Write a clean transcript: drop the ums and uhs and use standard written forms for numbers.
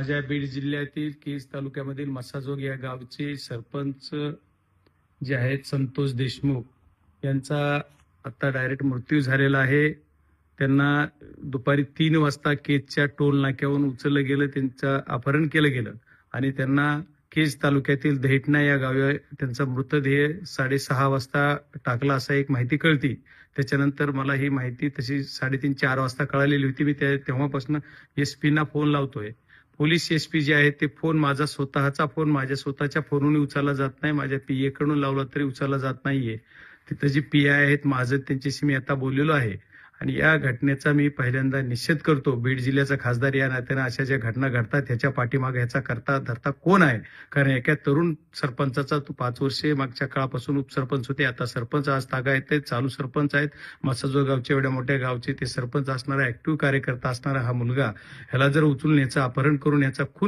माझ्या बीड जिल्ह्यातील केज तालुक्यामधील मसाजोग या गावचे सरपंच जे आहेत संतोष देशमुख यांचा आता डायरेक्ट मृत्यू झालेला आहे। त्यांना दुपारी 3 वाजता केजच्या टोल नाक्यावरून उचललं गेलं, त्यांचं अपहरण केलं गेलं आणि त्यांना केज तालुक्यातील दहिटणा या गावी त्यांचा मृतदेह 6:30 वाजता टाकला असा एक माहिती कळती। त्याच्यानंतर मला ही माहिती तशी 3:30-4 वाजता कळालेली होती। मी तेव्हापासून एसपीना फोन लावतोय। पोलीस एसपी जे आहेत ते फोन माझा स्वतःचा फोन माझ्या स्वतःच्या फोनवरून उचलला जात नाही, माझ्या पीए कडून लावला तरी उचलला जात नाहीये। तिथं जी पीआय आहेत माझं त्यांच्याशी मी आता बोललेलो आहे आणि या घटनेचा मी पहिल्यांदा निषेध करतो। बीड जिल्ह्याचा खासदार या नात्यानं अशा ज्या घटना घडतात ह्याच्या पाठीमागे ह्याचा करता धरता कोण आहे? कारण एका तरुण सरपंचाचा तो 5 वर्षे मागच्या काळापासून उपसरपंच होते, आता सरपंच आज तागायत आहेत, चालू सरपंच आहेत। मसाजोग गावच्या एवढ्या मोठ्या गावचे ते सरपंच असणारा ऍक्टिव्ह कार्यकर्ता असणारा हा मुलगा ह्याला जर उचलून याचं अपहरण करून याचा खून